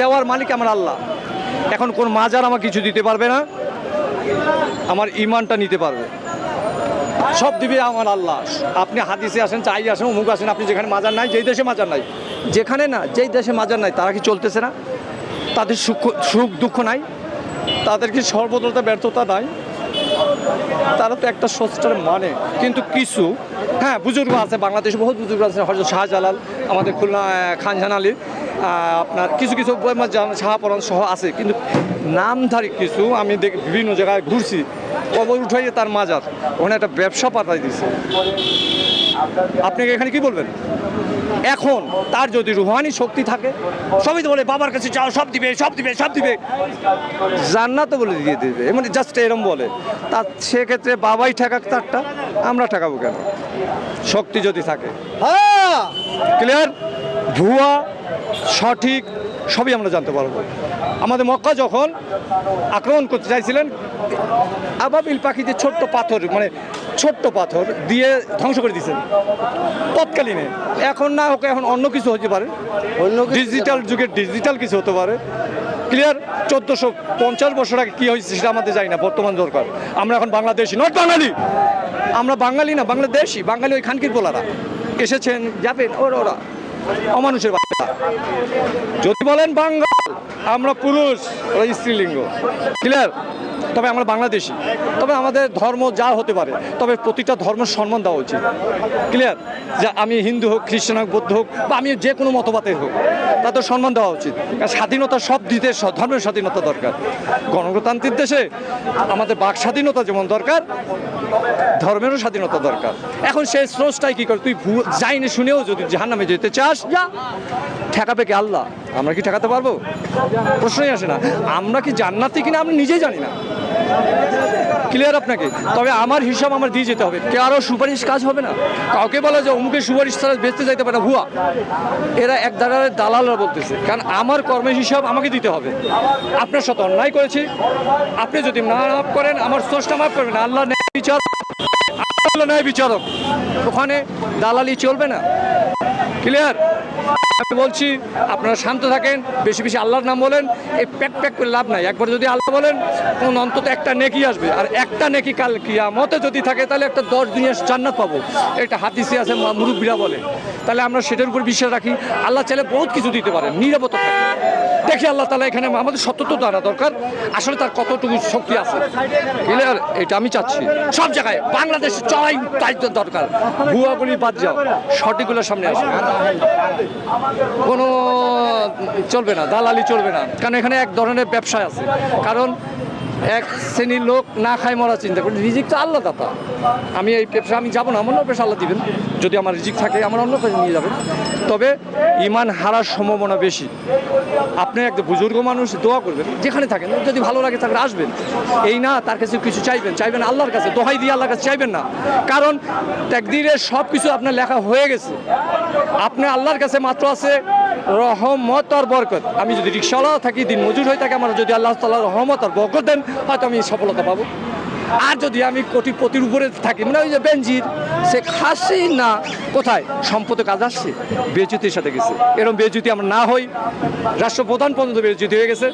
দেওয়ার মালিক আমার আল্লাহ। এখন কোন মাজার আমাকে কিছু দিতে পারবে না, আমার ইমানটা নিতে পারবে। সব দিবে আমার আল্লাহ। আপনি হাদিসে আসেন, চাই আসেন, অমুক আসেন, আপনি যেখানে মাজার নাই, যেই দেশে মাজার নাই, যেখানে না যেই দেশে মাজার নাই, তারা কি চলতেছে না? তাদের সুখ দুঃখ নাই, তাদের কি সর্বদলতা ব্যর্থতা নাই? তারা তো একটা স্রষ্টার মানে। কিন্তু কিছু বুজুর্গ আছে, বাংলাদেশে বহুত বুজুর্গ আছে, হযরত শাহজালাল, আমাদের খুলনা খানজাহান আলী, আপনার কিছু কিছু শাহপরান সহ আছে। কিন্তু নামধারী কিছু আমি বিভিন্ন জায়গায় ঘুরছি, কবর উঠাইয়ে তার মাজার, ওখানে একটা ব্যবসা পাতাই দিচ্ছে। আপনি এখানে কি বলবেন? এখন তার যদি রুহানি শক্তি থাকে, সবই তো বলে বাবার কাছে যাও, সব দিবে, সব দিবে, সব দিবে, জান্নাত বলে দিয়ে দিবে, মানে জাস্ট এরম বলে। তার সেক্ষেত্রে বাবাই ঠেকাক তারটা, আমরা ঠেকাবো কেন? শক্তি যদি থাকে। ক্লিয়ার? ভুয়া সঠিক সবই আমরা জানতে পারবো। আমাদের মক্কা যখন আক্রমণ করতে চাইছিলেন, আবাবিল পাখিতে ছোট্ট পাথর, মানে ছোট্ট পাথর দিয়ে ধ্বংস করে দিয়েছেন তৎকালীনে। এখন না হোক, এখন অন্য কিছু হতে পারে, অন্য ডিজিটাল যুগের ডিজিটাল কিছু হতে পারে। ক্লিয়ার? 1450 বছর আগে কী হয়েছে সেটা আমাদের জানি না, বর্তমান দরকার। আমরা এখন বাংলাদেশি, নট বাঙালি। আমরা বাঙালি না, বাংলাদেশি। বাঙালি ওই খানকির পোলারা এসেছেন, যাবেন, ওরা অমানুষের বাচ্চা। যদি বলেন বাঙাল, আমরা পুরুষ, ওরা স্ত্রীলিঙ্গ। ক্লিয়ার? তবে আমরা বাংলাদেশি। তবে আমাদের ধর্ম যা হতে পারে, তবে প্রতিটা ধর্মের সম্মান দেওয়া উচিত। ক্লিয়ার? যে আমি হিন্দু হোক, খ্রিস্টান হোক, বৌদ্ধ হোক, বা আমি যে কোনো মতবাদের হোক, তাদের সম্মান দেওয়া উচিত। কারণ স্বাধীনতা সব দিতে, ধর্মের স্বাধীনতা দরকার। গণতান্ত্রিক দেশে আমাদের বাক স্বাধীনতা যেমন দরকার, ধর্মেরও স্বাধীনতা দরকার। এখন সেই স্রোতটাই কী করে? তুই যাইনি শুনেও যদি জাহান্নামে যেতে চাস, যা। ঠেকাবে কি আল্লাহ? আমরা কি ঠেকাতে পারবো? প্রশ্নই আসে না। আমরা কি জান্নাতি কিনা আমরা নিজেই জানি না। ক্লিয়ার আপনাকে? তবে আমার হিসাব আমার দিয়ে যেতে হবে। কারো সুপারিশ কাজ হবে না। কাউকে বলা যে অমুকের সুপারিশ ছাড়া বেচতে যাইতে পারে না, ভুয়া। এরা এক ধরনের দালালরা বলতেছে। কারণ আমার কর্মের হিসাব আমাকে দিতে হবে। আপনার সাথে অন্যায় করেছি, আপনি যদি না মাফ করেন, আমার স্রষ্টা মাফ করবেন। আল্লাহ ন্যায় বিচারক, আল্লাহ ন্যায় বিচারক। ওখানে দালালি চলবে না। ক্লিয়ার? আমি বলছি, আপনারা শান্ত থাকেন, বেশি বেশি আল্লাহর নাম বলেন। এই প্যাক প্যাক করে লাভ নাই। একবার যদি আল্লাহ বলেন, তখন অন্তত একটা নেকি আসবে। আর একটা নেকি কাল কিয়ামতে যদি থাকে, তাহলে একটা 10 দুনিয়ার জান্নাত পাবো। এটা হাদিসে আছে, মুরব্বিরা বলে। তাহলে আমরা সেটার উপর বিশ্বাস রাখি। আল্লাহ চাইলে বহুত কিছু দিতে পারেন, নীরবতা থাকে। দেখি আল্লাহ তাআলা এখানে আমাদের সত্যতা জানা দরকার, আসলে তার কতটুকু শক্তি আছে। ক্লিয়ার? এটা আমি চাচ্ছি সব জায়গায় বাংলাদেশ চলাই, তাই তো দরকার। ভুয়াগুলি বাদ যাও, সঠিকগুলোর সামনে আসে। কোনো চলবে না, দালালি চলবে না। কারণ এখানে এক ধরনের ব্যবসায় আছে। কারণ এক শ্রেণীর লোক না খায় মরা চিন্তা করি। রিজিক তো আল্লাহ দাতা। আমি এই ব্যবসা আমি যাবো না, আমার অন্য ব্যবসা আল্লাহ দিবেন। যদি আমার রিজিক থাকে, আমার অন্য কাজে নিয়ে যাবেন। তবে ইমান হারার সম্ভাবনা বেশি। আপনি একটা বুজুর্গ মানুষ, দোয়া করবেন যেখানে থাকেন। যদি ভালো লাগে তাহলে আসবেন। এই না তার কাছে কিছু চাইবেন আল্লাহর কাছে, দোহাই দিয়ে আল্লাহর কাছে চাইবেন না। কারণ তাকদীরে সব কিছু আপনার লেখা হয়ে গেছে। আপনি আল্লাহর কাছে মাত্র আছে রহমত আর বরকত। আমি যদি রিক্সাওয়ালা থাকি, দিন মজুর হয়ে থাকি, আমার যদি আল্লাহ তাআলার রহমত আর বরকত দেন, হয়তো আমি সফলতা পাবো। আর যদি আমি কোটিপতির উপরে থাকি, মানে ওই যে বেনজির, সে খাসি না কোথায় সম্পদে কাজ আসছে, বেইজ্জতির সাথে গেছে। এরকম বেইজ্জতি আমরা না হই, রাষ্ট্রপ্রধান পর্যন্ত বেইজ্জতি হয়ে গেছে।